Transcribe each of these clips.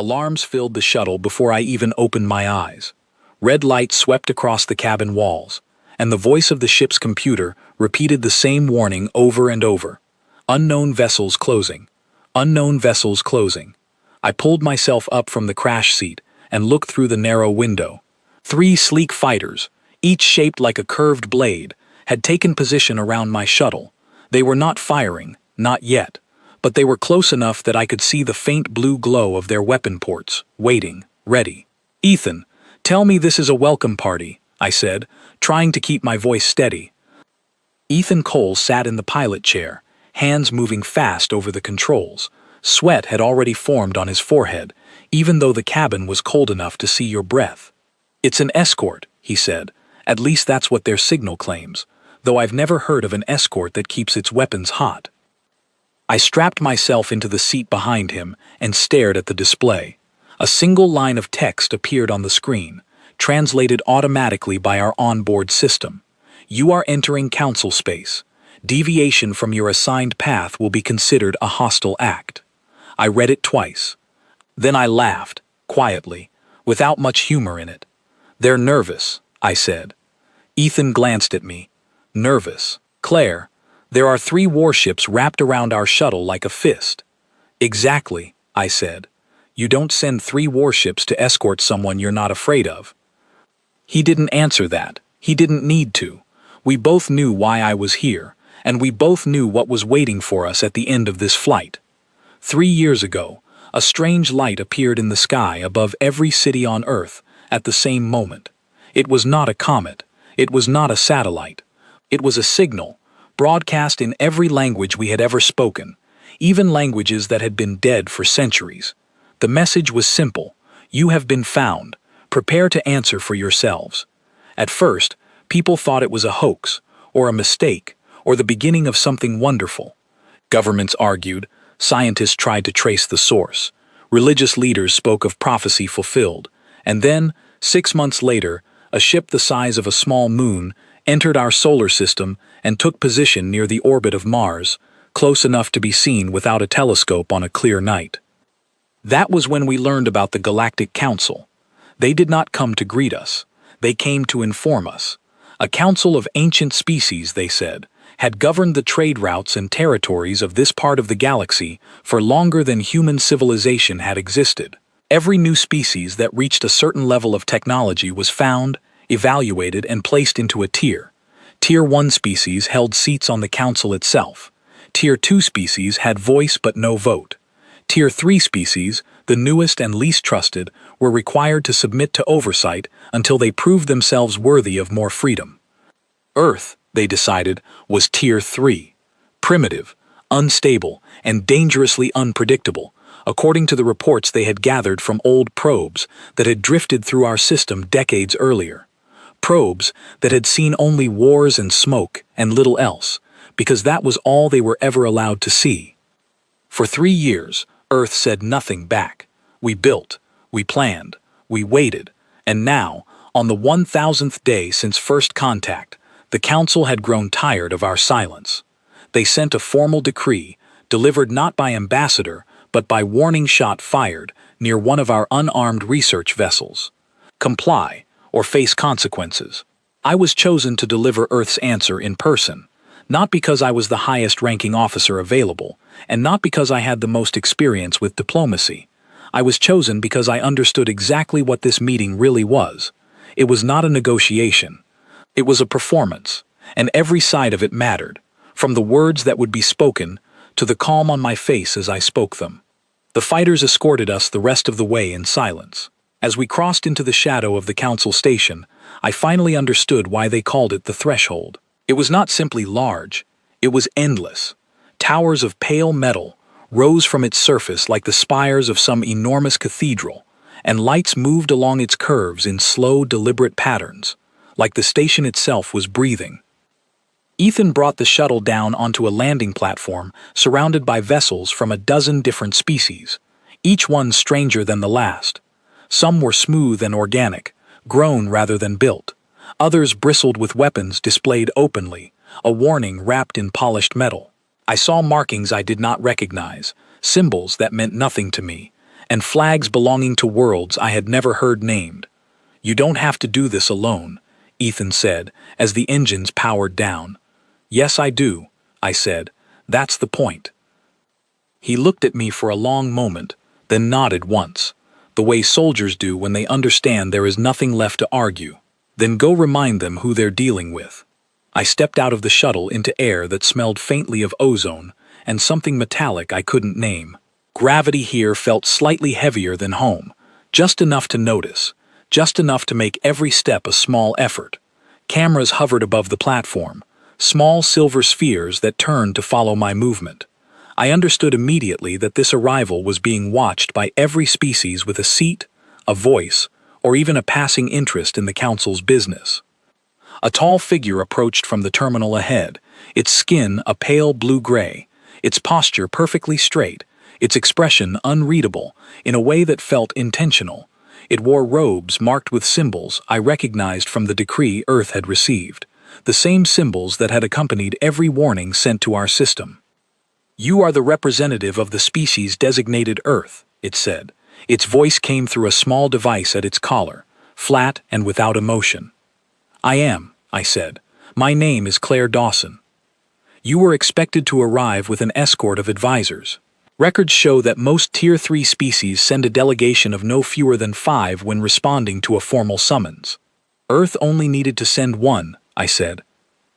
Alarms filled the shuttle before I even opened my eyes. Red lights swept across the cabin walls, and the voice of the ship's computer repeated the same warning over and over. Unknown vessels closing. Unknown vessels closing. I pulled myself up from the crash seat and looked through the narrow window. 3 sleek fighters, each shaped like a curved blade, had taken position around my shuttle. They were not firing, not yet, but they were close enough that I could see the faint blue glow of their weapon ports, waiting, ready. "Ethan, tell me this is a welcome party," I said, trying to keep my voice steady. Ethan Cole sat in the pilot chair, hands moving fast over the controls. Sweat had already formed on his forehead, even though the cabin was cold enough to see your breath. "It's an escort," he said. "At least that's what their signal claims, though I've never heard of an escort that keeps its weapons hot." I strapped myself into the seat behind him and stared at the display. A single line of text appeared on the screen, translated automatically by our onboard system. "You are entering council space. Deviation from your assigned path will be considered a hostile act." I read it twice. Then I laughed, quietly, without much humor in it. "They're nervous," I said. Ethan glanced at me. "Nervous? Claire, there are 3 warships wrapped around our shuttle like a fist." "Exactly," I said. "You don't send 3 warships to escort someone you're not afraid of." He didn't answer that. He didn't need to. We both knew why I was here, and we both knew what was waiting for us at the end of this flight. 3 years ago, a strange light appeared in the sky above every city on Earth at the same moment. It was not a comet. It was not a satellite. It was a signal, broadcast in every language we had ever spoken, even languages that had been dead for centuries. The message was simple: "You have been found. Prepare to answer for yourselves." At first, people thought it was a hoax, or a mistake, or the beginning of something wonderful. Governments argued, scientists tried to trace the source, religious leaders spoke of prophecy fulfilled, and then, 6 months later, a ship the size of a small moon entered our solar system and took position near the orbit of Mars, close enough to be seen without a telescope on a clear night. That was when we learned about the Galactic Council. They did not come to greet us. They came to inform us. A council of ancient species, they said, had governed the trade routes and territories of this part of the galaxy for longer than human civilization had existed. Every new species that reached a certain level of technology was found, evaluated, and placed into a tier. Tier 1 species held seats on the council itself. Tier 2 species had voice but no vote. Tier 3 species, the newest and least trusted, were required to submit to oversight until they proved themselves worthy of more freedom. Earth, they decided, was Tier 3. Primitive, unstable, and dangerously unpredictable, according to the reports they had gathered from old probes that had drifted through our system decades earlier. Probes that had seen only wars and smoke and little else, because that was all they were ever allowed to see. For 3 years, Earth said nothing back. We built, we planned, we waited, and now, on the 1000th day since first contact, the Council had grown tired of our silence. They sent a formal decree, delivered not by ambassador, but by warning shot fired near one of our unarmed research vessels. Comply, or face consequences. I was chosen to deliver Earth's answer in person, not because I was the highest-ranking officer available, and not because I had the most experience with diplomacy. I was chosen because I understood exactly what this meeting really was. It was not a negotiation. It was a performance, and every side of it mattered, from the words that would be spoken to the calm on my face as I spoke them. The fighters escorted us the rest of the way in silence. As we crossed into the shadow of the council station, I finally understood why they called it the threshold. It was not simply large, it was endless. Towers of pale metal rose from its surface like the spires of some enormous cathedral, and lights moved along its curves in slow, deliberate patterns, like the station itself was breathing. Ethan brought the shuttle down onto a landing platform surrounded by vessels from a dozen different species, each one stranger than the last. Some were smooth and organic, grown rather than built. Others bristled with weapons displayed openly, a warning wrapped in polished metal. I saw markings I did not recognize, symbols that meant nothing to me, and flags belonging to worlds I had never heard named. "You don't have to do this alone," Ethan said, as the engines powered down. "Yes, I do," I said. "That's the point." He looked at me for a long moment, then nodded once, the way soldiers do when they understand there is nothing left to argue. "Then go remind them who they're dealing with." I stepped out of the shuttle into air that smelled faintly of ozone and something metallic I couldn't name. Gravity here felt slightly heavier than home, just enough to notice, just enough to make every step a small effort. Cameras hovered above the platform, small silver spheres that turned to follow my movement. I understood immediately that this arrival was being watched by every species with a seat, a voice, or even a passing interest in the Council's business. A tall figure approached from the terminal ahead, its skin a pale blue-gray, its posture perfectly straight, its expression unreadable in a way that felt intentional. It wore robes marked with symbols I recognized from the decree Earth had received, the same symbols that had accompanied every warning sent to our system. "You are the representative of the species designated Earth," it said. Its voice came through a small device at its collar, flat and without emotion. "I am," I said. "My name is Claire Dawson. You were expected to arrive with an escort of advisors. Records show that most Tier 3 species send a delegation of no fewer than 5 when responding to a formal summons. Earth only needed to send 1, I said.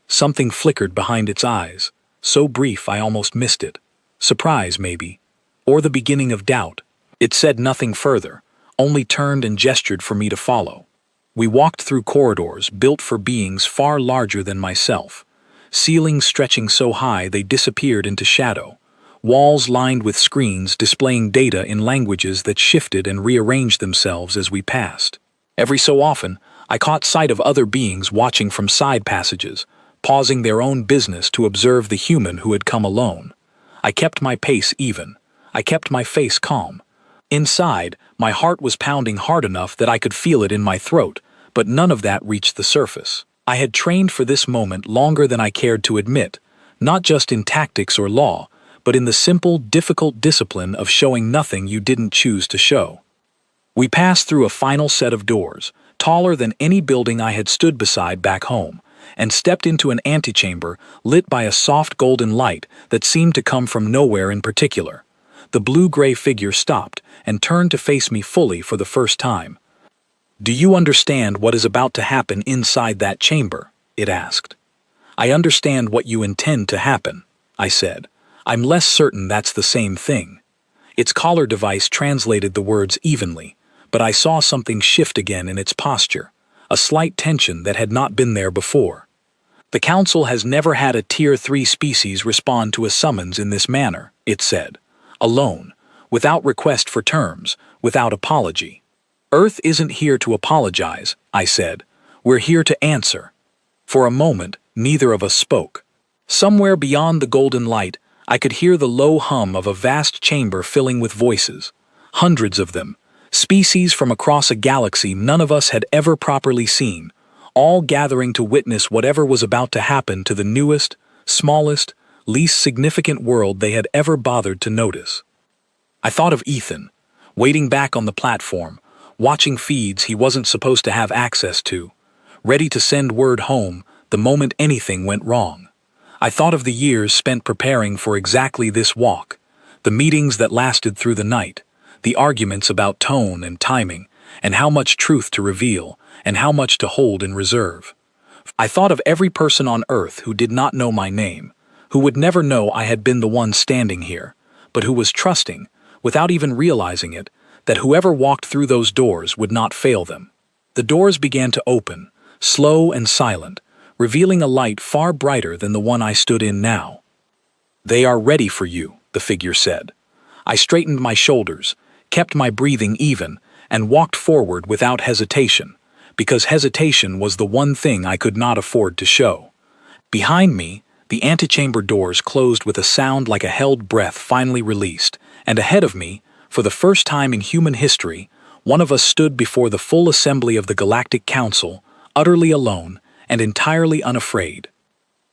Something flickered behind its eyes, so brief I almost missed it. Surprise, maybe. Or the beginning of doubt. It said nothing further, only turned and gestured for me to follow. We walked through corridors built for beings far larger than myself, ceilings stretching so high they disappeared into shadow, walls lined with screens displaying data in languages that shifted and rearranged themselves as we passed. Every so often, I caught sight of other beings watching from side passages, pausing their own business to observe the human who had come alone. I kept my pace even. I kept my face calm. Inside, my heart was pounding hard enough that I could feel it in my throat, but none of that reached the surface. I had trained for this moment longer than I cared to admit, not just in tactics or law, but in the simple, difficult discipline of showing nothing you didn't choose to show. We passed through a final set of doors, taller than any building I had stood beside back home, and stepped into an antechamber lit by a soft golden light that seemed to come from nowhere in particular. The blue-gray figure stopped and turned to face me fully for the first time. "Do you understand what is about to happen inside that chamber?" it asked. "I understand what you intend to happen," I said. "I'm less certain that's the same thing." Its collar device translated the words evenly, but I saw something shift again in its posture, a slight tension that had not been there before. "The Council has never had a Tier 3 species respond to a summons in this manner," it said. "Alone, without request for terms, without apology." "Earth isn't here to apologize," I said. "We're here to answer." For a moment, neither of us spoke. Somewhere beyond the golden light, I could hear the low hum of a vast chamber filling with voices. Hundreds of them, species from across a galaxy none of us had ever properly seen, all gathering to witness whatever was about to happen to the newest, smallest, least significant world they had ever bothered to notice. I thought of Ethan, waiting back on the platform, watching feeds he wasn't supposed to have access to, ready to send word home the moment anything went wrong. I thought of the years spent preparing for exactly this walk, the meetings that lasted through the night, the arguments about tone and timing, and how much truth to reveal, and how much to hold in reserve. I thought of every person on Earth who did not know my name, who would never know I had been the one standing here, but who was trusting, without even realizing it, that whoever walked through those doors would not fail them. The doors began to open, slow and silent, revealing a light far brighter than the one I stood in now. "They are ready for you," the figure said. I straightened my shoulders, kept my breathing even, and walked forward without hesitation, because hesitation was the one thing I could not afford to show. Behind me, the antechamber doors closed with a sound like a held breath finally released, and ahead of me, for the first time in human history, one of us stood before the full assembly of the Galactic Council, utterly alone and entirely unafraid.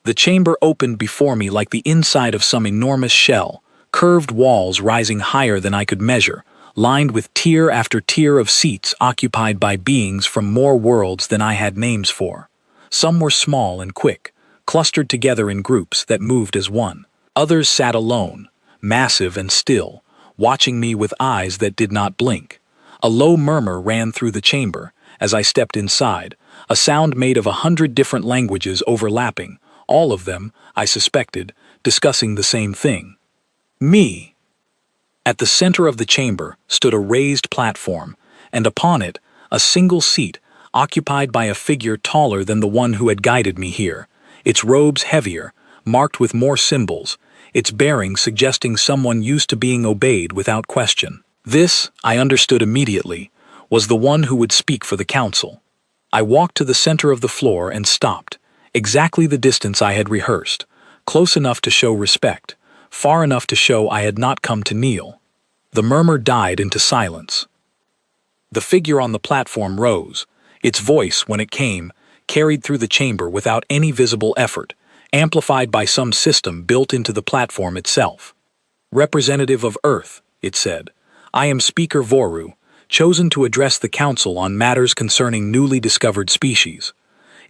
The chamber opened before me like the inside of some enormous shell, curved walls rising higher than I could measure, lined with tier after tier of seats occupied by beings from more worlds than I had names for. Some were small and quick, clustered together in groups that moved as one. Others sat alone, massive and still, watching me with eyes that did not blink. A low murmur ran through the chamber as I stepped inside, a sound made of 100 different languages overlapping, all of them, I suspected, discussing the same thing. Me. At the center of the chamber stood a raised platform, and upon it, a single seat, occupied by a figure taller than the one who had guided me here, its robes heavier, marked with more symbols, its bearing suggesting someone used to being obeyed without question. This, I understood immediately, was the one who would speak for the council. I walked to the center of the floor and stopped, exactly the distance I had rehearsed, close enough to show respect, far enough to show I had not come to kneel. The murmur died into silence. The figure on the platform rose, its voice, when it came, carried through the chamber without any visible effort, amplified by some system built into the platform itself. "Representative of Earth," it said, "I am Speaker Voru, chosen to address the Council on matters concerning newly discovered species.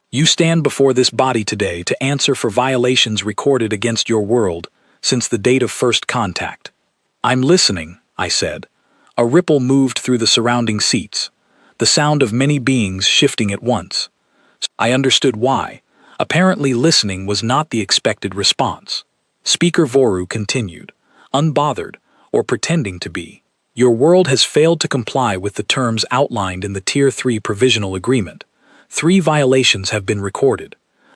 You stand before this body today to answer for violations recorded against your world since the date of first contact." "I'm listening," I said. A ripple moved through the surrounding seats, the sound of many beings shifting at once. I understood why. Apparently listening was not the expected response. Speaker Voru continued, unbothered, or pretending to be. "Your world has failed to comply with the terms outlined in the Tier 3 Provisional Agreement. 3 violations have been recorded.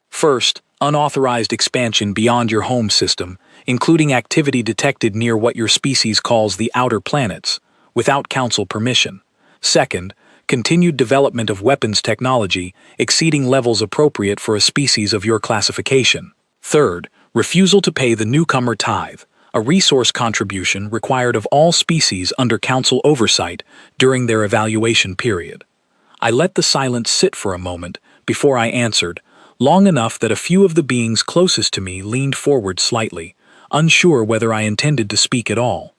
First, unauthorized expansion beyond your home system, including activity detected near what your species calls the outer planets, without Council permission. Second, continued development of weapons technology exceeding levels appropriate for a species of your classification. Third, refusal to pay the newcomer tithe, a resource contribution required of all species under Council oversight during their evaluation period." I let the silence sit for a moment before I answered, long enough that a few of the beings closest to me leaned forward slightly, unsure whether I intended to speak at all.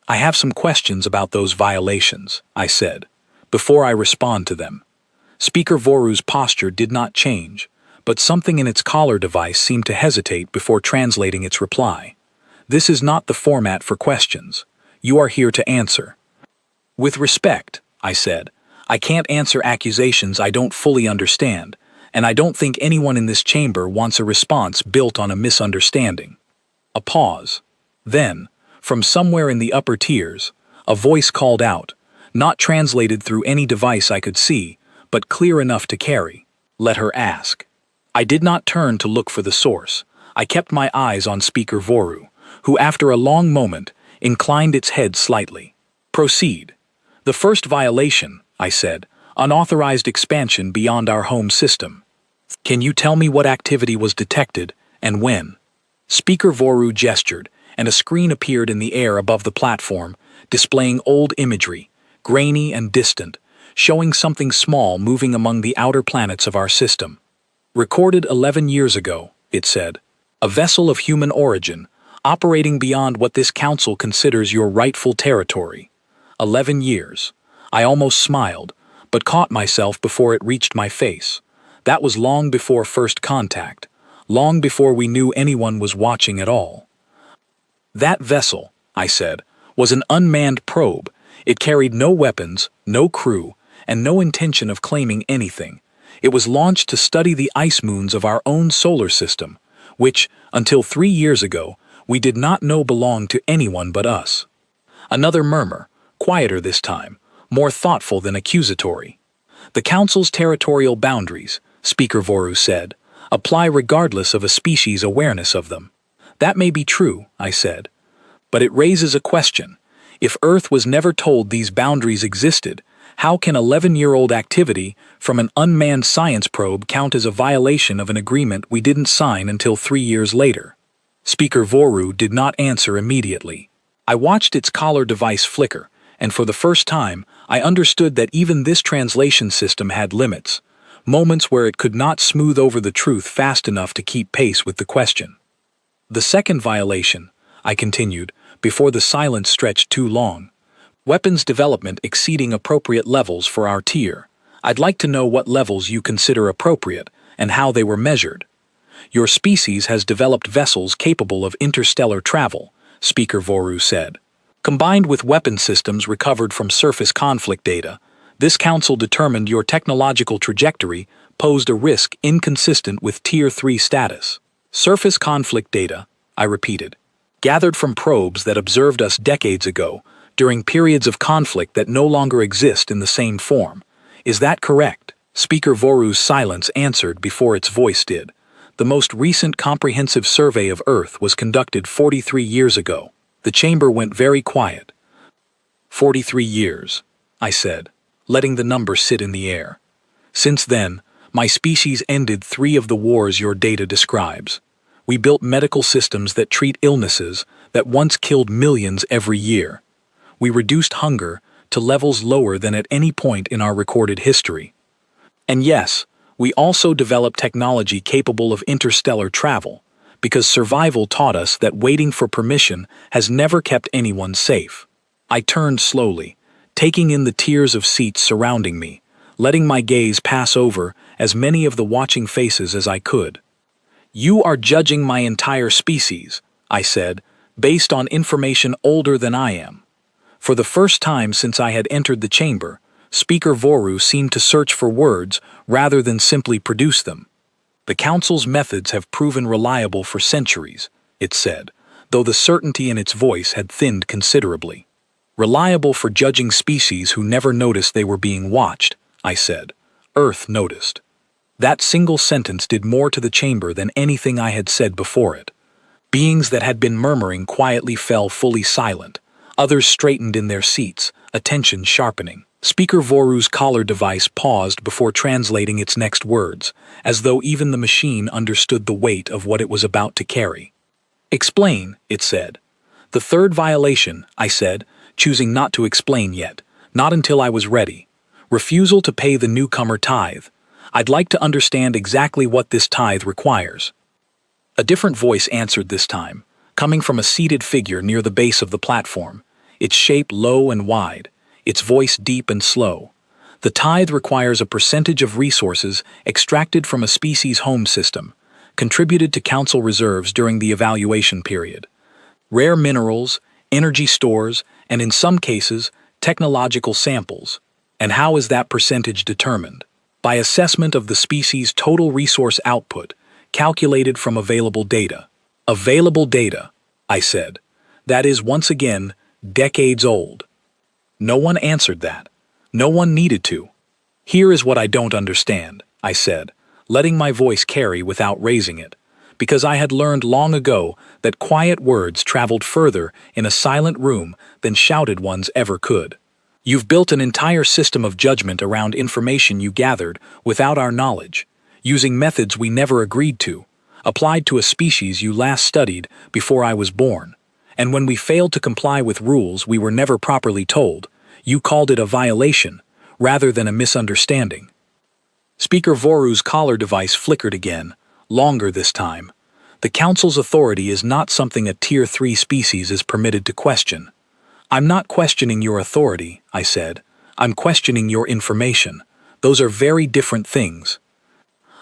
"I have some questions about those violations," I said, "before I respond to them." Speaker Voru's posture did not change, but something in its collar device seemed to hesitate before translating its reply. "This is not the format for questions. You are here to answer." "With respect," I said, "I can't answer accusations I don't fully understand, and I don't think anyone in this chamber wants a response built on a misunderstanding." A pause. Then, from somewhere in the upper tiers, a voice called out, not translated through any device I could see, but clear enough to carry, "Let her ask." I did not turn to look for the source. I kept my eyes on Speaker Voru, who after a long moment inclined its head slightly. "Proceed." "The first violation," I said, "unauthorized expansion beyond our home system. Can you tell me what activity was detected, and when?" Speaker Voru gestured, and a screen appeared in the air above the platform, displaying old imagery, grainy and distant, showing something small moving among the outer planets of our system. "Recorded 11 years ago," it said. "A vessel of human origin, operating beyond what this council considers your rightful territory. 11 years. I almost smiled, but caught myself before it reached my face. That was long before first contact, long before we knew anyone was watching at all. "That vessel," I said, "was an unmanned probe. It carried no weapons, no crew, and no intention of claiming anything. It was launched to study the ice moons of our own solar system, which, until 3 years ago, we did not know belonged to anyone but us." Another murmur, quieter this time, more thoughtful than accusatory. "The Council's territorial boundaries," Speaker Voru said, "apply regardless of a species' awareness of them." "That may be true," I said, "but it raises a question. If Earth was never told these boundaries existed, how can 11-year-old activity from an unmanned science probe count as a violation of an agreement we didn't sign until 3 years later?" Speaker Voru did not answer immediately. I watched its collar device flicker, and for the first time, I understood that even this translation system had limits, moments where it could not smooth over the truth fast enough to keep pace with the question. "The second violation," I continued, before the silence stretched too long, Weapons development exceeding appropriate levels for our tier. I'd like to know what levels you consider appropriate and how they were measured. Your species has developed vessels capable of interstellar travel, Speaker Voru said. Combined with weapon systems recovered from surface conflict data, this council determined your technological trajectory posed a risk inconsistent with Tier 3 status. Surface conflict data, I repeated, gathered from probes that observed us decades ago, during periods of conflict that no longer exist in the same form. Is that correct? Speaker Voru's silence answered before its voice did. The most recent comprehensive survey of Earth was conducted 43 years ago. The chamber went very quiet. 43 years, I said, letting the number sit in the air. Since then, my species ended 3 of the wars your data describes. We built medical systems that treat illnesses that once killed millions every year. We reduced hunger to levels lower than at any point in our recorded history. And yes, we also developed technology capable of interstellar travel, because survival taught us that waiting for permission has never kept anyone safe. I turned slowly, taking in the tiers of seats surrounding me, letting my gaze pass over as many of the watching faces as I could. You are judging my entire species, I said, based on information older than I am. For the first time since I had entered the chamber, Speaker Voru seemed to search for words rather than simply produce them. The Council's methods have proven reliable for centuries, it said, though the certainty in its voice had thinned considerably. Reliable for judging species who never noticed they were being watched, I said. Earth noticed. That single sentence did more to the chamber than anything I had said before it. Beings that had been murmuring quietly fell fully silent. Others straightened in their seats, attention sharpening. Speaker Voru's collar device paused before translating its next words, as though even the machine understood the weight of what it was about to carry. Explain, it said. The third violation, I said, choosing not to explain yet, not until I was ready. Refusal to pay the newcomer tithe. I'd like to understand exactly what this tithe requires. A different voice answered this time, coming from a seated figure near the base of the platform, its shape low and wide, its voice deep and slow. The tithe requires a percentage of resources extracted from a species' home system, contributed to council reserves during the evaluation period. Rare minerals, energy stores, and in some cases, technological samples. And how is that percentage determined? By assessment of the species' total resource output, calculated from available data. Available data, I said. That is, once again, decades old. No one answered that. No one needed to. Here is what I don't understand, I said, letting my voice carry without raising it, because I had learned long ago that quiet words traveled further in a silent room than shouted ones ever could. You've built an entire system of judgment around information you gathered without our knowledge, using methods we never agreed to, applied to a species you last studied before I was born. And when we failed to comply with rules we were never properly told, you called it a violation, rather than a misunderstanding. Speaker Voru's collar device flickered again, longer this time. The Council's authority is not something a Tier 3 species is permitted to question. I'm not questioning your authority, I said. I'm questioning your information. Those are very different things.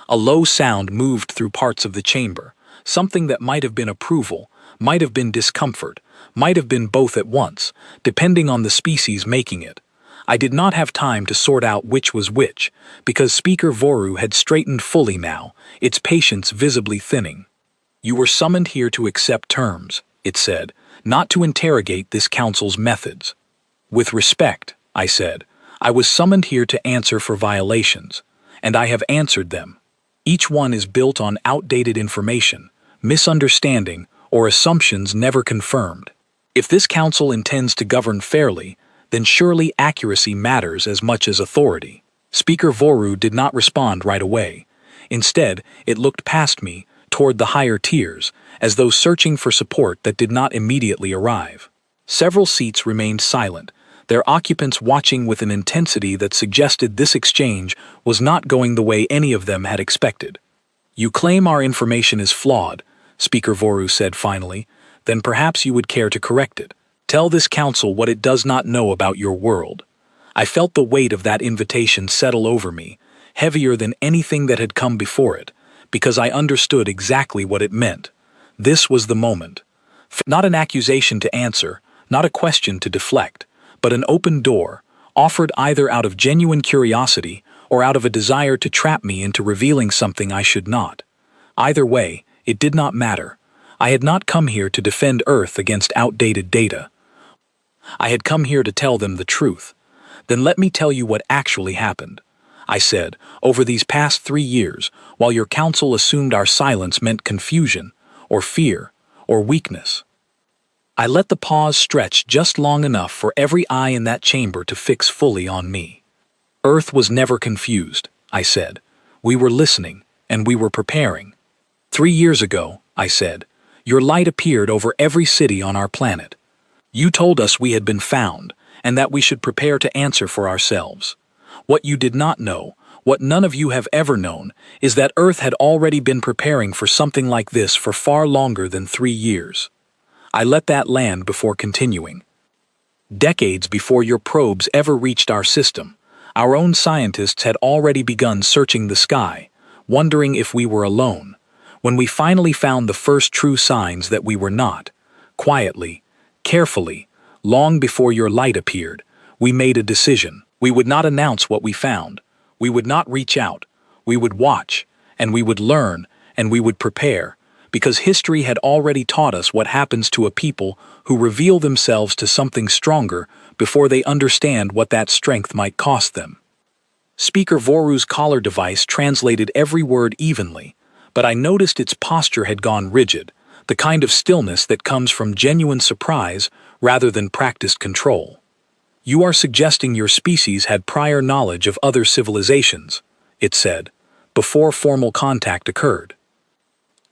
A low sound moved through parts of the chamber, something that might have been approval, might have been discomfort, might have been both at once, depending on the species making it. I did not have time to sort out which was which, because Speaker Voru had straightened fully now, its patience visibly thinning. You were summoned here to accept terms, it said, not to interrogate this council's methods. With respect, I said, I was summoned here to answer for violations, and I have answered them. Each one is built on outdated information, misunderstanding, or assumptions never confirmed. If this council intends to govern fairly, then surely accuracy matters as much as authority. Speaker Voru did not respond right away. Instead, it looked past me, toward the higher tiers, as though searching for support that did not immediately arrive. Several seats remained silent, their occupants watching with an intensity that suggested this exchange was not going the way any of them had expected. You claim our information is flawed, Speaker Voru said finally, then perhaps you would care to correct it. Tell this council what it does not know about your world. I felt the weight of that invitation settle over me, heavier than anything that had come before it, because I understood exactly what it meant. This was the moment. Not an accusation to answer, not a question to deflect, but an open door, offered either out of genuine curiosity or out of a desire to trap me into revealing something I should not. Either way, it did not matter. I had not come here to defend Earth against outdated data. I had come here to tell them the truth. Then let me tell you what actually happened. I said, over these past 3 years, while your council assumed our silence meant confusion, or fear, or weakness. I let the pause stretch just long enough for every eye in that chamber to fix fully on me. Earth was never confused, I said. We were listening, and we were preparing. 3 years ago, I said, your light appeared over every city on our planet. You told us we had been found, and that we should prepare to answer for ourselves. What you did not know, what none of you have ever known, is that Earth had already been preparing for something like this for far longer than 3 years. I let that land before continuing. Decades before your probes ever reached our system, our own scientists had already begun searching the sky, wondering if we were alone. When we finally found the first true signs that we were not, quietly, carefully, long before your light appeared, we made a decision. We would not announce what we found. We would not reach out. We would watch, and we would learn, and we would prepare, because history had already taught us what happens to a people who reveal themselves to something stronger before they understand what that strength might cost them. Speaker Voru's collar device translated every word evenly, but I noticed its posture had gone rigid, the kind of stillness that comes from genuine surprise rather than practiced control. You are suggesting your species had prior knowledge of other civilizations, it said, before formal contact occurred.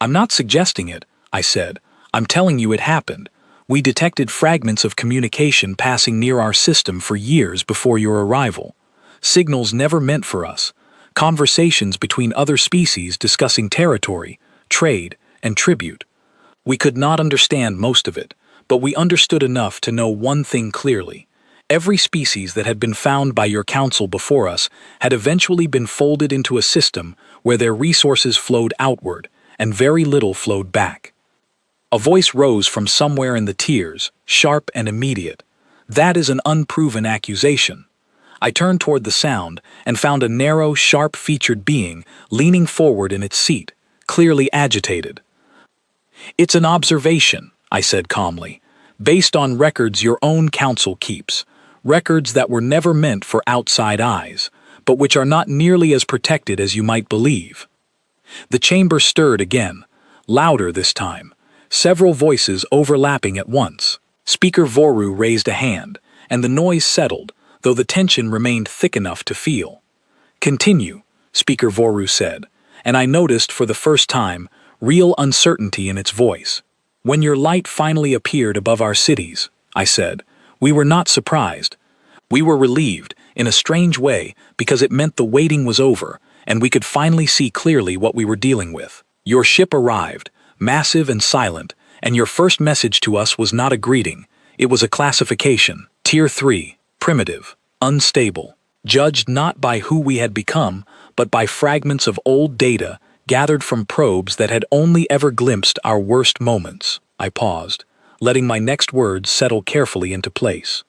I'm not suggesting it, I said. I'm telling you it happened. We detected fragments of communication passing near our system for years before your arrival. Signals never meant for us. Conversations between other species discussing territory, trade, and tribute. We could not understand most of it, but we understood enough to know one thing clearly. Every species that had been found by your council before us had eventually been folded into a system where their resources flowed outward and very little flowed back. A voice rose from somewhere in the tiers, sharp and immediate. That is an unproven accusation. I turned toward the sound and found a narrow, sharp-featured being leaning forward in its seat, clearly agitated. It's an observation, I said calmly, based on records your own council keeps. Records that were never meant for outside eyes, but which are not nearly as protected as you might believe. The chamber stirred again, louder this time, several voices overlapping at once. Speaker Voru raised a hand, and the noise settled, though the tension remained thick enough to feel. Continue, Speaker Voru said, and I noticed for the first time real uncertainty in its voice. When your light finally appeared above our cities, I said, we were not surprised. We were relieved, in a strange way, because it meant the waiting was over, and we could finally see clearly what we were dealing with. Your ship arrived, massive and silent, and your first message to us was not a greeting. It was a classification, Tier 3, primitive, unstable, judged not by who we had become, but by fragments of old data gathered from probes that had only ever glimpsed our worst moments. I paused, letting my next words settle carefully into place.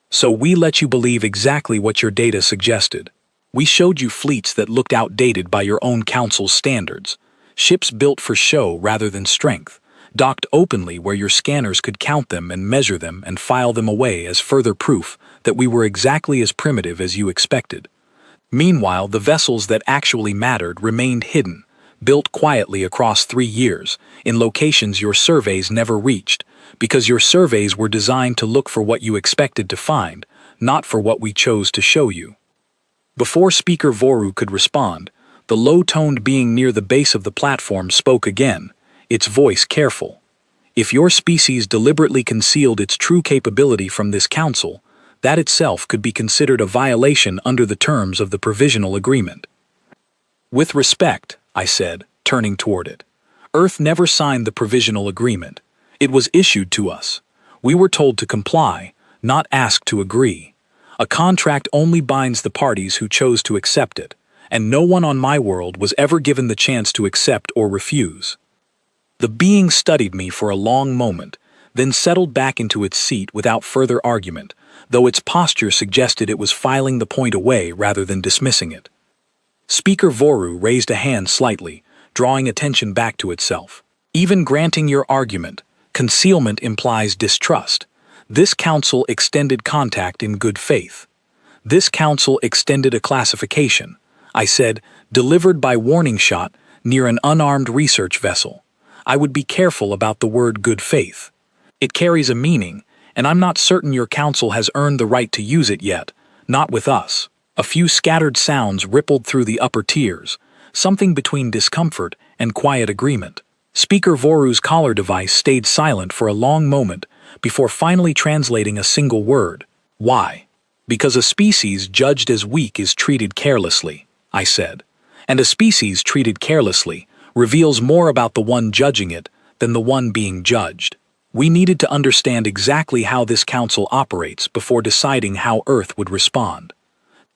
So we let you believe exactly what your data suggested. We showed you fleets that looked outdated by your own council's standards, ships built for show rather than strength, docked openly where your scanners could count them and measure them and file them away as further proof that we were exactly as primitive as you expected. Meanwhile, the vessels that actually mattered remained hidden, built quietly across 3 years, in locations your surveys never reached, because your surveys were designed to look for what you expected to find, not for what we chose to show you. Before Speaker Voru could respond, the low-toned being near the base of the platform spoke again, its voice careful. If your species deliberately concealed its true capability from this council, that itself could be considered a violation under the terms of the provisional agreement. With respect, I said, turning toward it. Earth never signed the provisional agreement. It was issued to us. We were told to comply, not asked to agree. A contract only binds the parties who chose to accept it, and no one on my world was ever given the chance to accept or refuse. The being studied me for a long moment, then settled back into its seat without further argument, though its posture suggested it was filing the point away rather than dismissing it. Speaker Voru raised a hand slightly, drawing attention back to itself. Even granting your argument, concealment implies distrust. This council extended contact in good faith. This council extended a classification, I said, delivered by warning shot near an unarmed research vessel. I would be careful about the word good faith. It carries a meaning, and I'm not certain your council has earned the right to use it yet, not with us. A few scattered sounds rippled through the upper tiers, something between discomfort and quiet agreement. Speaker Voru's collar device stayed silent for a long moment before finally translating a single word. Why? Because a species judged as weak is treated carelessly, I said. And a species treated carelessly reveals more about the one judging it than the one being judged. We needed to understand exactly how this council operates before deciding how Earth would respond.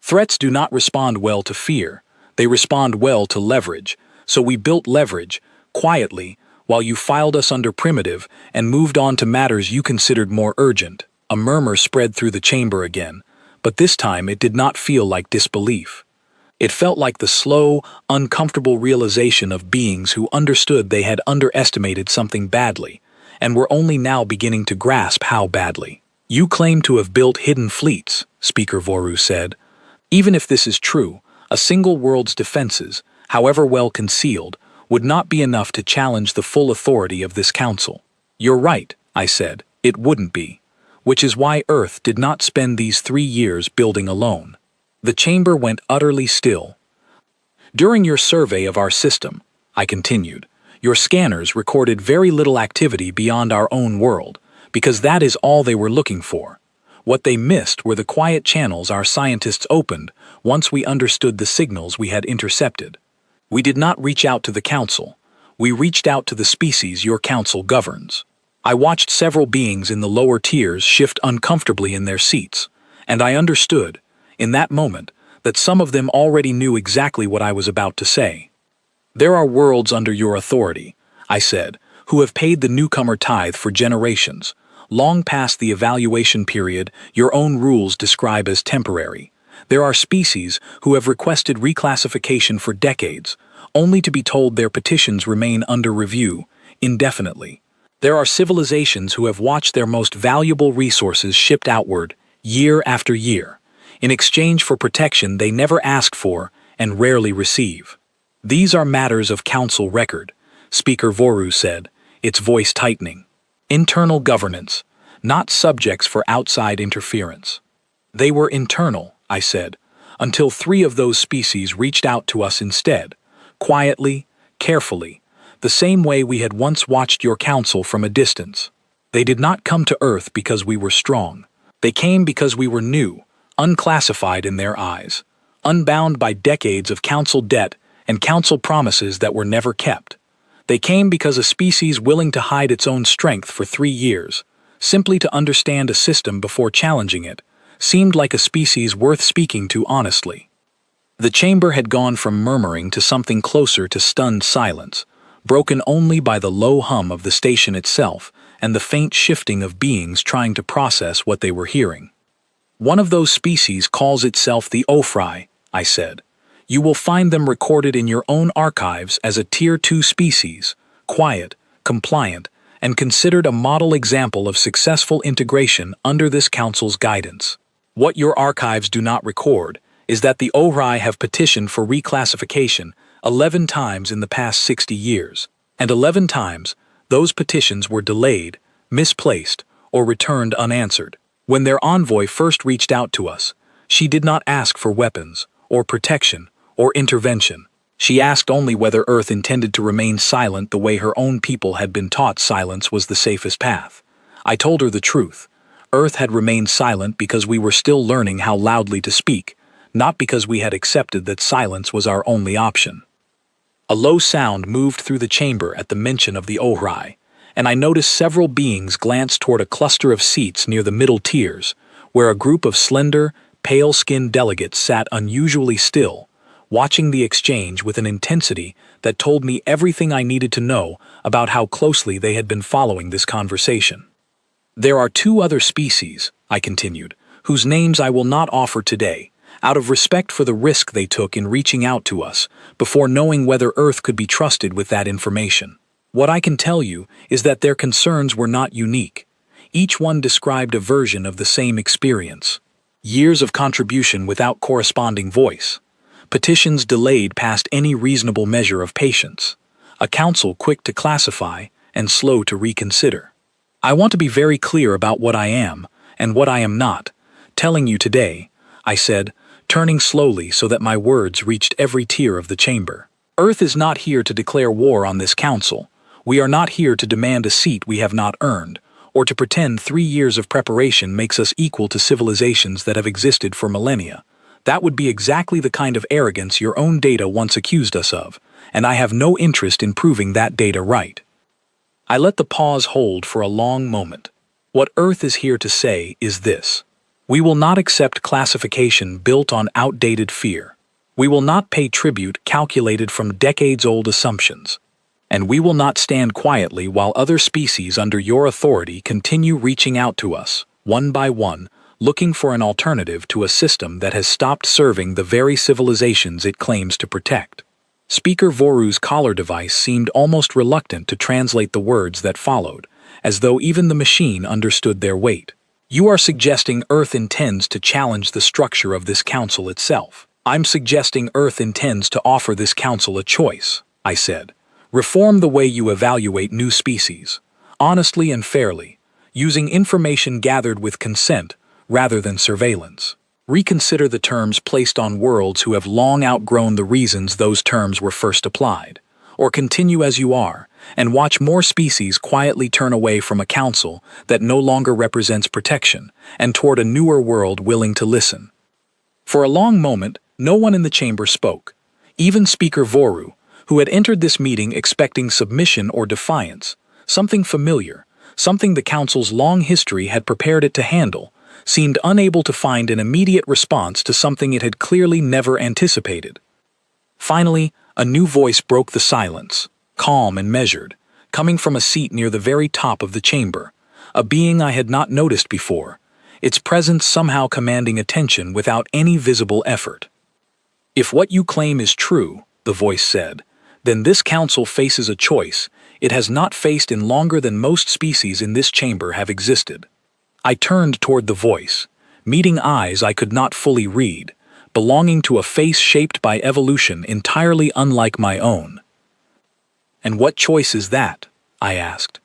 Threats do not respond well to fear, they respond well to leverage, so we built leverage, quietly, while you filed us under primitive and moved on to matters you considered more urgent. A murmur spread through the chamber again, but this time it did not feel like disbelief. It felt like the slow, uncomfortable realization of beings who understood they had underestimated something badly, and were only now beginning to grasp how badly. You claim to have built hidden fleets, Speaker Voru said. Even if this is true, a single world's defenses, however well concealed, would not be enough to challenge the full authority of this council. You're right, I said, it wouldn't be. Which is why Earth did not spend these 3 years building alone. The chamber went utterly still. During your survey of our system, I continued, your scanners recorded very little activity beyond our own world, because that is all they were looking for. What they missed were the quiet channels our scientists opened once we understood the signals we had intercepted. We did not reach out to the council. We reached out to the species your council governs. I watched several beings in the lower tiers shift uncomfortably in their seats, and I understood, in that moment, that some of them already knew exactly what I was about to say. There are worlds under your authority, I said, who have paid the newcomer tithe for generations, long past the evaluation period your own rules describe as temporary. There are species who have requested reclassification for decades, only to be told their petitions remain under review, indefinitely. There are civilizations who have watched their most valuable resources shipped outward, year after year, in exchange for protection they never asked for and rarely receive. These are matters of council record, Speaker Voru said, its voice tightening. Internal governance, not subjects for outside interference. They were internal, I said, until 3 of those species reached out to us instead, quietly, carefully, the same way we had once watched your council from a distance. They did not come to Earth because we were strong. They came because we were new, unclassified in their eyes, unbound by decades of council debt and council promises that were never kept. They came because a species willing to hide its own strength for 3 years, simply to understand a system before challenging it, seemed like a species worth speaking to honestly. The chamber had gone from murmuring to something closer to stunned silence, broken only by the low hum of the station itself and the faint shifting of beings trying to process what they were hearing. One of those species calls itself the ThemHFY, I said. You will find them recorded in your own archives as a Tier 2 species, quiet, compliant, and considered a model example of successful integration under this council's guidance. What your archives do not record is that the ThemHFY have petitioned for reclassification 11 times in the past 60 years, and 11 times those petitions were delayed, misplaced, or returned unanswered. When their envoy first reached out to us, she did not ask for weapons, or protection, or intervention. She asked only whether Earth intended to remain silent the way her own people had been taught silence was the safest path. I told her the truth. Earth had remained silent because we were still learning how loudly to speak, not because we had accepted that silence was our only option. A low sound moved through the chamber at the mention of the ThemHFY, and I noticed several beings glance toward a cluster of seats near the middle tiers, where a group of slender, pale-skinned delegates sat unusually still, watching the exchange with an intensity that told me everything I needed to know about how closely they had been following this conversation. There are two other species, I continued, whose names I will not offer today, out of respect for the risk they took in reaching out to us before knowing whether Earth could be trusted with that information. What I can tell you is that their concerns were not unique. Each one described a version of the same experience. Years of contribution without corresponding voice. Petitions delayed past any reasonable measure of patience. A council quick to classify and slow to reconsider. I want to be very clear about what I am and what I am not telling you today, I said, turning slowly so that my words reached every tier of the chamber. Earth is not here to declare war on this council. We are not here to demand a seat we have not earned, or to pretend 3 years of preparation makes us equal to civilizations that have existed for millennia. That would be exactly the kind of arrogance your own data once accused us of, and I have no interest in proving that data right. I let the pause hold for a long moment. What Earth is here to say is this. We will not accept classification built on outdated fear. We will not pay tribute calculated from decades-old assumptions. And we will not stand quietly while other species under your authority continue reaching out to us, one by one, looking for an alternative to a system that has stopped serving the very civilizations it claims to protect. Speaker Voru's collar device seemed almost reluctant to translate the words that followed, as though even the machine understood their weight. You are suggesting Earth intends to challenge the structure of this council itself. I'm suggesting Earth intends to offer this council a choice, I said. Reform the way you evaluate new species, honestly and fairly, using information gathered with consent rather than surveillance. Reconsider the terms placed on worlds who have long outgrown the reasons those terms were first applied, or continue as you are, and watch more species quietly turn away from a council that no longer represents protection and toward a newer world willing to listen. For a long moment, no one in the chamber spoke. Even Speaker Voru, who had entered this meeting expecting submission or defiance, something familiar, something the council's long history had prepared it to handle, seemed unable to find an immediate response to something it had clearly never anticipated. Finally, a new voice broke the silence, calm and measured, coming from a seat near the very top of the chamber, a being I had not noticed before, its presence somehow commanding attention without any visible effort. If what you claim is true, the voice said, then this council faces a choice it has not faced in longer than most species in this chamber have existed. I turned toward the voice, meeting eyes I could not fully read, belonging to a face shaped by evolution entirely unlike my own. And what choice is that? I asked.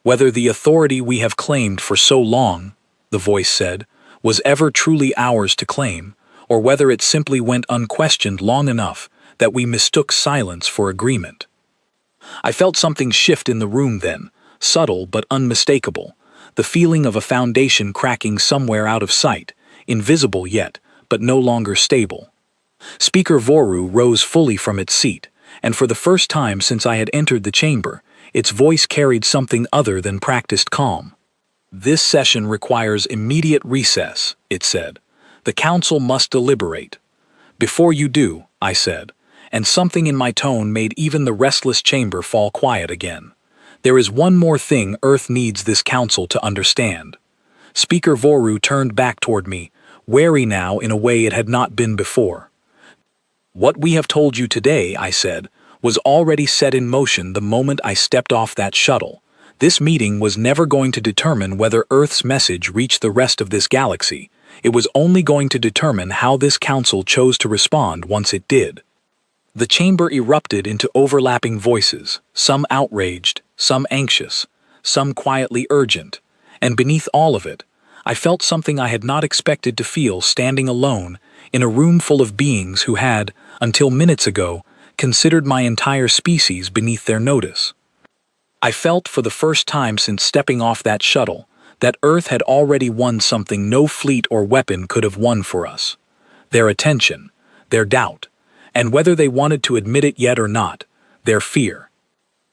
Whether the authority we have claimed for so long, the voice said, was ever truly ours to claim, or whether it simply went unquestioned long enough that we mistook silence for agreement. I felt something shift in the room then, subtle but unmistakable, the feeling of a foundation cracking somewhere out of sight, invisible yet, but no longer stable. Speaker Voru rose fully from its seat, and for the first time since I had entered the chamber, its voice carried something other than practiced calm. This session requires immediate recess, it said. The council must deliberate. Before you do, I said, and something in my tone made even the restless chamber fall quiet again. There is one more thing Earth needs this council to understand. Speaker Voru turned back toward me, wary now in a way it had not been before. What we have told you today, I said, was already set in motion the moment I stepped off that shuttle. This meeting was never going to determine whether Earth's message reached the rest of this galaxy. It was only going to determine how this council chose to respond once it did. The chamber erupted into overlapping voices, some outraged, some anxious, some quietly urgent, and beneath all of it, I felt something I had not expected to feel standing alone in a room full of beings who had, until minutes ago, considered my entire species beneath their notice. I felt for the first time since stepping off that shuttle that Earth had already won something no fleet or weapon could have won for us. Their attention, their doubt, and whether they wanted to admit it yet or not, their fear.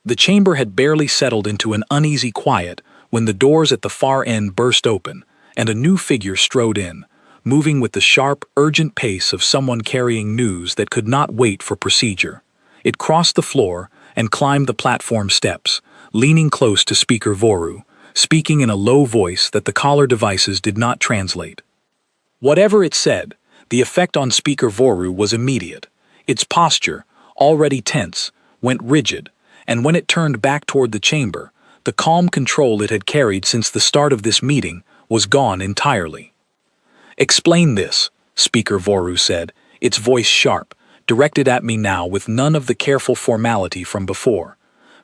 The chamber had barely settled into an uneasy quiet when the doors at the far end burst open, and a new figure strode in, moving with the sharp, urgent pace of someone carrying news that could not wait for procedure. It crossed the floor and climbed the platform steps, leaning close to Speaker Voru, speaking in a low voice that the collar devices did not translate. Whatever it said, the effect on Speaker Voru was immediate. Its posture, already tense, went rigid, and when it turned back toward the chamber, the calm control it had carried since the start of this meeting was gone entirely. "Explain this," Speaker Voru said, its voice sharp, directed at me now with none of the careful formality from before.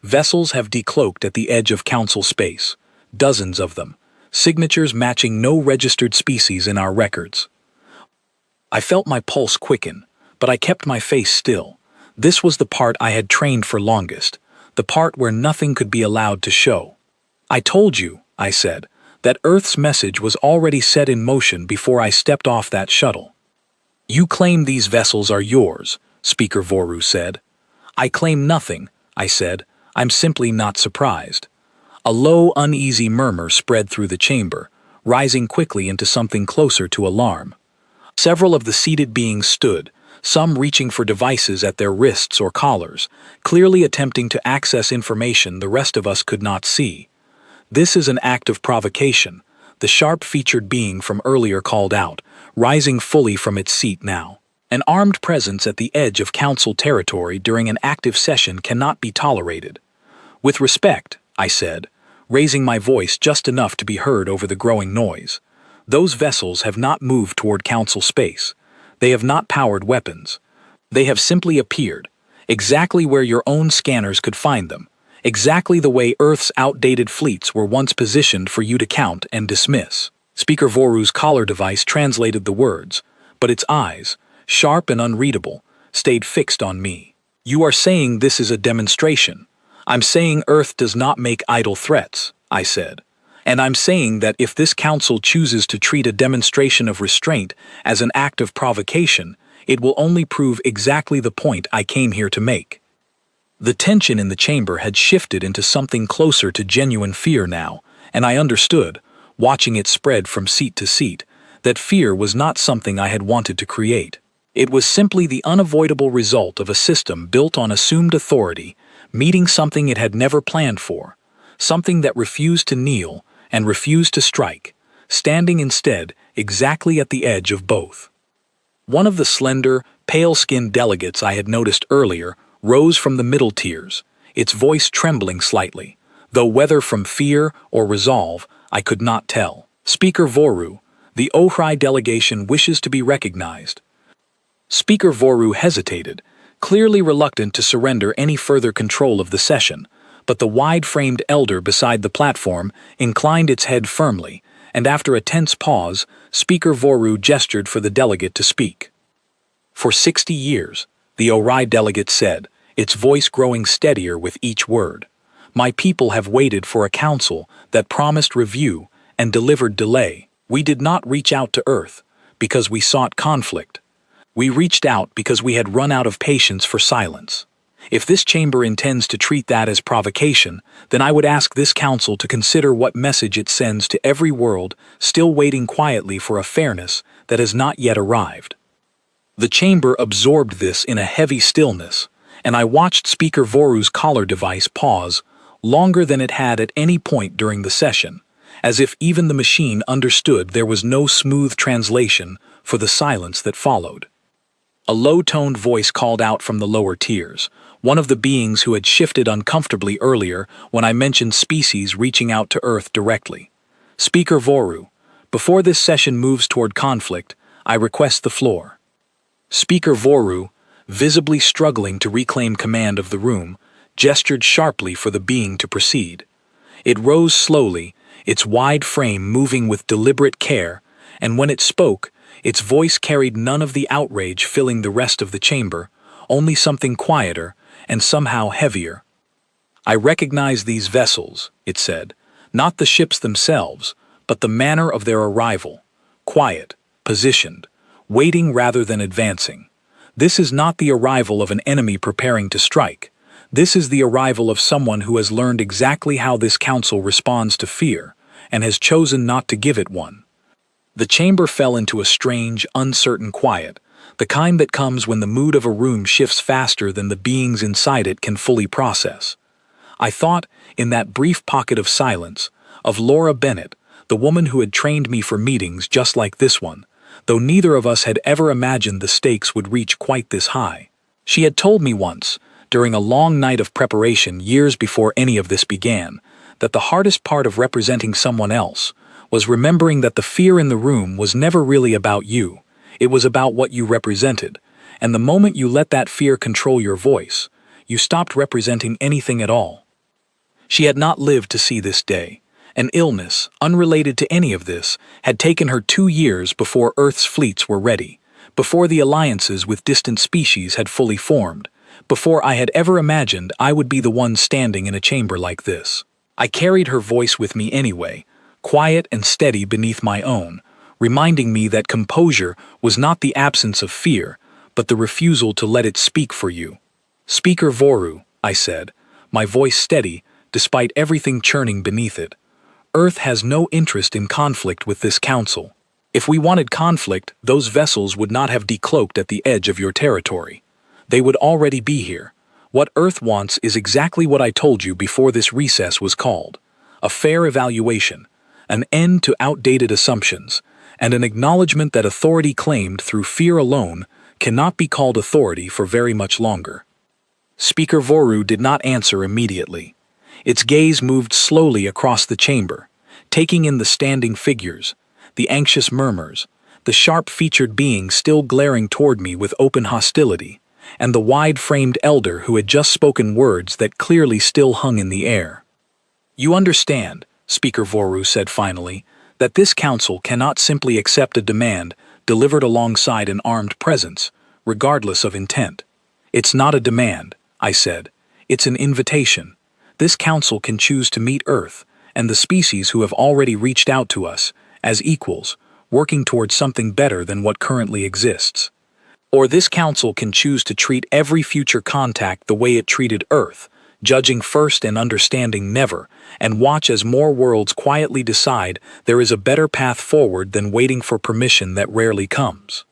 "Vessels have decloaked at the edge of council space. Dozens of them. Signatures matching no registered species in our records." I felt my pulse quicken, but I kept my face still. This was the part I had trained for longest, the part where nothing could be allowed to show. "I told you," I said, "that Earth's message was already set in motion before I stepped off that shuttle." "You claim these vessels are yours," Speaker Voru said. "I claim nothing," I said. "I'm simply not surprised." A low, uneasy murmur spread through the chamber, rising quickly into something closer to alarm. Several of the seated beings stood, some reaching for devices at their wrists or collars, clearly attempting to access information the rest of us could not see. "This is an act of provocation," the sharp-featured being from earlier called out, rising fully from its seat now. "An armed presence at the edge of council territory during an active session cannot be tolerated." "With respect," I said, raising my voice just enough to be heard over the growing noise, "those vessels have not moved toward council space. They have not powered weapons. They have simply appeared, exactly where your own scanners could find them, exactly the way Earth's outdated fleets were once positioned for you to count and dismiss." Speaker Voru's collar device translated the words, but its eyes, sharp and unreadable, stayed fixed on me. "You are saying this is a demonstration." "I'm saying Earth does not make idle threats," I said. "And I'm saying that if this council chooses to treat a demonstration of restraint as an act of provocation, it will only prove exactly the point I came here to make." The tension in the chamber had shifted into something closer to genuine fear now, and I understood, watching it spread from seat to seat, that fear was not something I had wanted to create. It was simply the unavoidable result of a system built on assumed authority, meeting something it had never planned for, something that refused to kneel and refused to strike, standing instead exactly at the edge of both. One of the slender, pale-skinned delegates I had noticed earlier rose from the middle tiers, its voice trembling slightly, though whether from fear or resolve I could not tell. "Speaker Voru, the ThemHFY delegation wishes to be recognized." Speaker Voru hesitated, clearly reluctant to surrender any further control of the session, but the wide-framed elder beside the platform inclined its head firmly, and after a tense pause, Speaker Voru gestured for the delegate to speak. "For 60 years, the ThemHFY delegate said, its voice growing steadier with each word, "my people have waited for a council that promised review and delivered delay. We did not reach out to Earth because we sought conflict. We reached out because we had run out of patience for silence. If this chamber intends to treat that as provocation, then I would ask this council to consider what message it sends to every world still waiting quietly for a fairness that has not yet arrived." The chamber absorbed this in a heavy stillness, and I watched Speaker Voru's collar device pause longer than it had at any point during the session, as if even the machine understood there was no smooth translation for the silence that followed. A low-toned voice called out from the lower tiers, one of the beings who had shifted uncomfortably earlier when I mentioned species reaching out to Earth directly. "Speaker Voru, before this session moves toward conflict, I request the floor." Speaker Voru, visibly struggling to reclaim command of the room, gestured sharply for the being to proceed. It rose slowly, its wide frame moving with deliberate care, and when it spoke, its voice carried none of the outrage filling the rest of the chamber, only something quieter and somehow heavier. "I recognize these vessels," it said, "not the ships themselves, but the manner of their arrival. Quiet, positioned, waiting rather than advancing. This is not the arrival of an enemy preparing to strike. This is the arrival of someone who has learned exactly how this council responds to fear, and has chosen not to give it one. The chamber fell into a strange, uncertain quiet, the kind that comes when the mood of a room shifts faster than the beings inside it can fully process. I thought, in that brief pocket of silence, of Laura Bennett, the woman who had trained me for meetings just like this one, though neither of us had ever imagined the stakes would reach quite this high. She had told me once, during a long night of preparation years before any of this began, that the hardest part of representing someone else was remembering that the fear in the room was never really about you, it was about what you represented, and the moment you let that fear control your voice, you stopped representing anything at all. She had not lived to see this day. An illness, unrelated to any of this, had taken her 2 years before Earth's fleets were ready, before the alliances with distant species had fully formed, before I had ever imagined I would be the one standing in a chamber like this. I carried her voice with me anyway, quiet and steady beneath my own, reminding me that composure was not the absence of fear, but the refusal to let it speak for you. "Speaker Voru," I said, my voice steady, despite everything churning beneath it. "Earth has no interest in conflict with this council. If we wanted conflict, those vessels would not have decloaked at the edge of your territory. They would already be here. What Earth wants is exactly what I told you before this recess was called. A fair evaluation, an end to outdated assumptions, and an acknowledgement that authority claimed through fear alone cannot be called authority for very much longer." Speaker Voru did not answer immediately. Its gaze moved slowly across the chamber, taking in the standing figures, the anxious murmurs, the sharp-featured being still glaring toward me with open hostility, and the wide-framed elder who had just spoken words that clearly still hung in the air. "You understand," Speaker Voru said finally, "that this council cannot simply accept a demand delivered alongside an armed presence, regardless of intent." "It's not a demand," I said. "It's an invitation. This council can choose to meet Earth and the species who have already reached out to us as equals, working towards something better than what currently exists. Or this council can choose to treat every future contact the way it treated Earth, judging first and understanding never, and watch as more worlds quietly decide there is a better path forward than waiting for permission that rarely comes.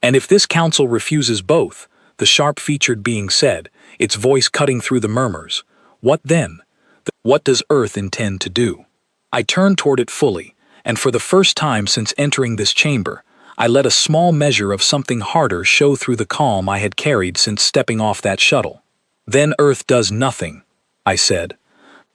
And if this council refuses both," the sharp-featured being said, its voice cutting through the murmurs, "what then? What does Earth intend to do?" I turned toward it fully, and for the first time since entering this chamber, I let a small measure of something harder show through the calm I had carried since stepping off that shuttle. "Then Earth does nothing," I said.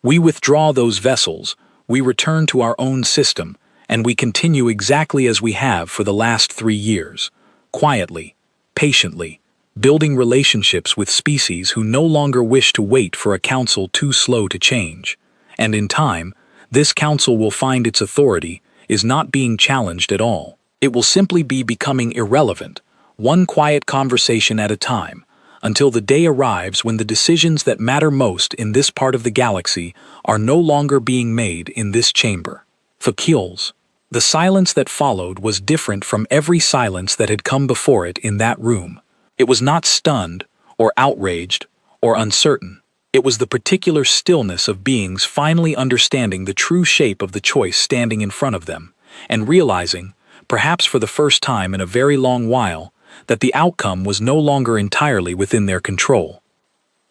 "We withdraw those vessels, we return to our own system, and we continue exactly as we have for the last 3 years, quietly, patiently, building relationships with species who no longer wish to wait for a council too slow to change. And in time, this council will find its authority is not being challenged at all. It will simply be becoming irrelevant, one quiet conversation at a time, until the day arrives when the decisions that matter most in this part of the galaxy are no longer being made in this chamber." Fakils. The silence that followed was different from every silence that had come before it in that room. It was not stunned, or outraged, or uncertain. It was the particular stillness of beings finally understanding the true shape of the choice standing in front of them, and realizing, perhaps for the first time in a very long while, that the outcome was no longer entirely within their control.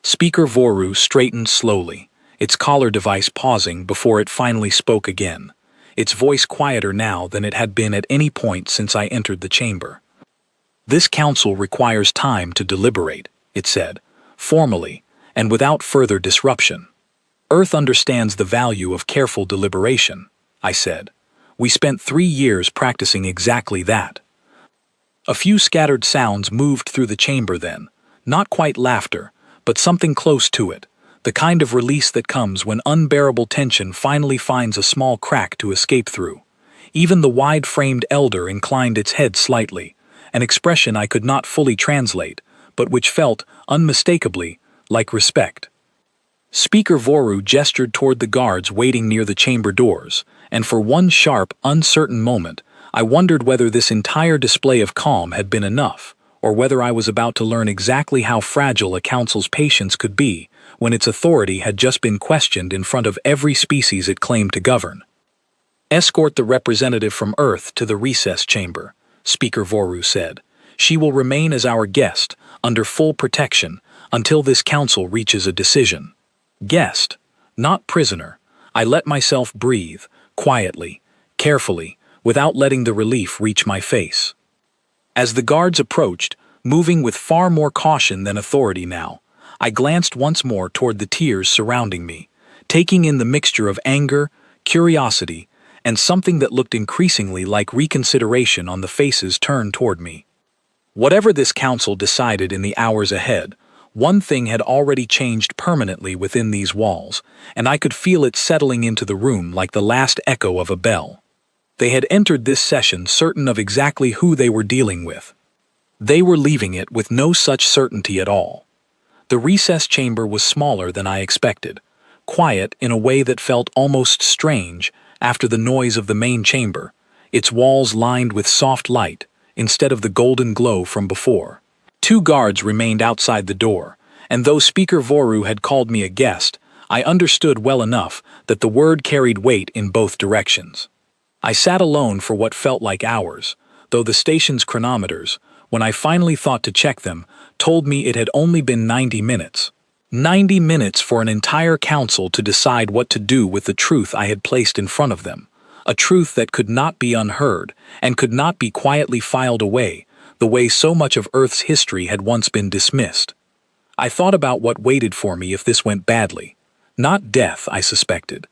Speaker Voru straightened slowly, its collar device pausing before it finally spoke again, its voice quieter now than it had been at any point since I entered the chamber. "This council requires time to deliberate," it said, formally, and without further disruption. "Earth understands the value of careful deliberation," I said. "We spent 3 years practicing exactly that." A few scattered sounds moved through the chamber then, not quite laughter, but something close to it, the kind of release that comes when unbearable tension finally finds a small crack to escape through. Even the wide-framed elder inclined its head slightly, an expression I could not fully translate, but which felt, unmistakably, like respect. Speaker Voru gestured toward the guards waiting near the chamber doors, and for one sharp, uncertain moment, I wondered whether this entire display of calm had been enough, or whether I was about to learn exactly how fragile a council's patience could be when its authority had just been questioned in front of every species it claimed to govern. "Escort the representative from Earth to the recess chamber," Speaker Voru said. "She will remain as our guest, under full protection, until this council reaches a decision." Guest, not prisoner. I let myself breathe, quietly, carefully, without letting the relief reach my face. As the guards approached, moving with far more caution than authority now, I glanced once more toward the tiers surrounding me, taking in the mixture of anger, curiosity, and something that looked increasingly like reconsideration on the faces turned toward me. Whatever this council decided in the hours ahead, one thing had already changed permanently within these walls, and I could feel it settling into the room like the last echo of a bell. They had entered this session certain of exactly who they were dealing with. They were leaving it with no such certainty at all. The recess chamber was smaller than I expected, quiet in a way that felt almost strange after the noise of the main chamber, its walls lined with soft light instead of the golden glow from before. 2 guards remained outside the door, and though Speaker Voru had called me a guest, I understood well enough that the word carried weight in both directions. I sat alone for what felt like hours, though the station's chronometers, when I finally thought to check them, told me it had only been 90 minutes. 90 minutes for an entire council to decide what to do with the truth I had placed in front of them, a truth that could not be unheard and could not be quietly filed away, the way so much of Earth's history had once been dismissed. I thought about what waited for me if this went badly. Not death, I suspected.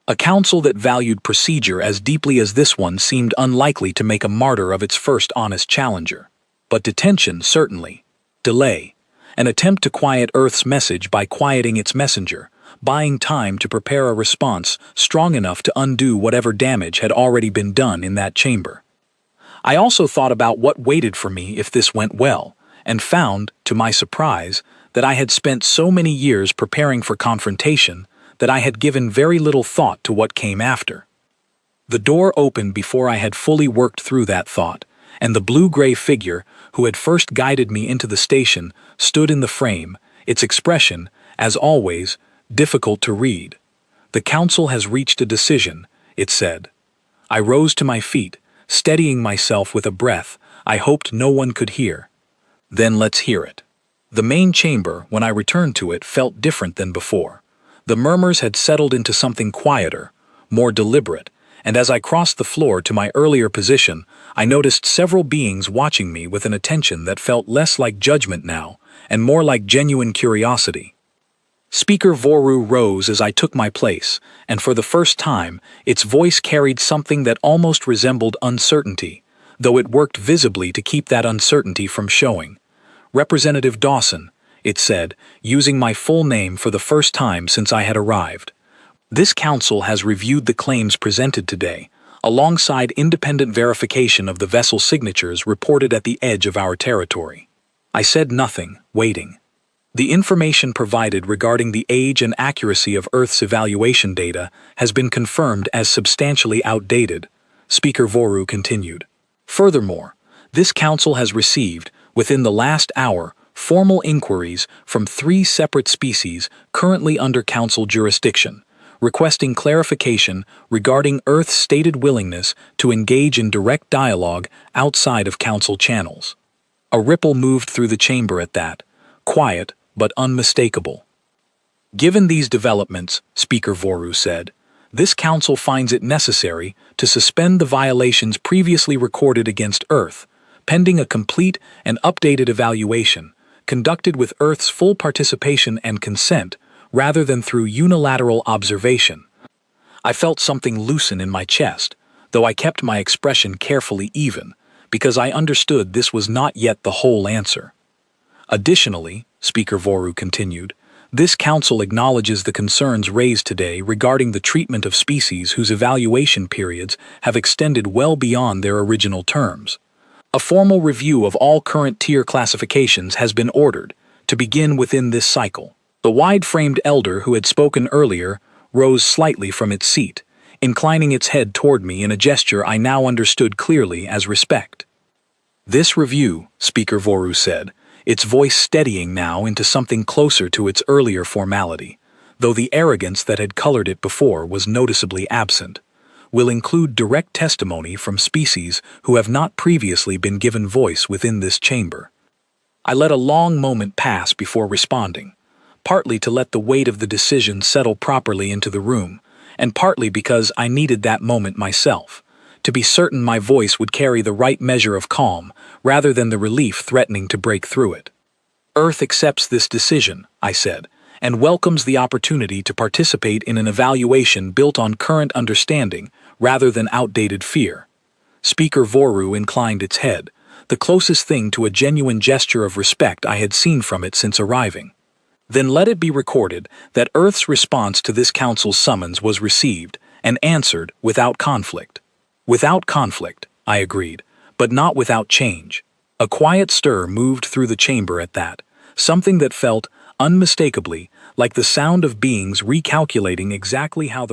A council that valued procedure as deeply as this one seemed unlikely to make a martyr of its first honest challenger. But detention, certainly. Delay. An attempt to quiet Earth's message by quieting its messenger, buying time to prepare a response strong enough to undo whatever damage had already been done in that chamber. I also thought about what waited for me if this went well, and found, to my surprise, that I had spent so many years preparing for confrontation that I had given very little thought to what came after. The door opened before I had fully worked through that thought, and the blue-gray figure who had first guided me into the station stood in the frame, its expression, as always, difficult to read. "The council has reached a decision," it said. I rose to my feet, steadying myself with a breath I hoped no one could hear. "Then let's hear it." The main chamber, when I returned to it, felt different than before. The murmurs had settled into something quieter, more deliberate, and as I crossed the floor to my earlier position, I noticed several beings watching me with an attention that felt less like judgment now, and more like genuine curiosity. Speaker Voru rose as I took my place, and for the first time, its voice carried something that almost resembled uncertainty, though it worked visibly to keep that uncertainty from showing. "Representative Dawson," it said, using my full name for the first time since I had arrived. "This council has reviewed the claims presented today, alongside independent verification of the vessel signatures reported at the edge of our territory." I said nothing, waiting. "The information provided regarding the age and accuracy of Earth's evaluation data has been confirmed as substantially outdated," Speaker Voru continued. "Furthermore, this council has received, within the last hour, formal inquiries from 3 separate species currently under council jurisdiction, requesting clarification regarding Earth's stated willingness to engage in direct dialogue outside of council channels." A ripple moved through the chamber at that, quiet but unmistakable. "Given these developments," Speaker Voru said, "this council finds it necessary to suspend the violations previously recorded against Earth, pending a complete and updated evaluation, conducted with Earth's full participation and consent, rather than through unilateral observation." I felt something loosen in my chest, though I kept my expression carefully even, because I understood this was not yet the whole answer. "Additionally," Speaker Voru continued, "this council acknowledges the concerns raised today regarding the treatment of species whose evaluation periods have extended well beyond their original terms. A formal review of all current tier classifications has been ordered, to begin within this cycle." The wide-framed elder who had spoken earlier rose slightly from its seat, inclining its head toward me in a gesture I now understood clearly as respect. "This review," Speaker Voru said, its voice steadying now into something closer to its earlier formality, though the arrogance that had colored it before was noticeably absent. Will include direct testimony from species who have not previously been given voice within this chamber. I let a long moment pass before responding, partly to let the weight of the decision settle properly into the room, and partly because I needed that moment myself, to be certain my voice would carry the right measure of calm rather than the relief threatening to break through it. Earth accepts this decision, I said, and welcomes the opportunity to participate in an evaluation built on current understanding rather than outdated fear. Speaker Voru inclined its head, the closest thing to a genuine gesture of respect I had seen from it since arriving. Then let it be recorded that Earth's response to this council's summons was received and answered without conflict. Without conflict, I agreed, but not without change. A quiet stir moved through the chamber at that, something that felt, unmistakably, like the sound of beings recalculating exactly how the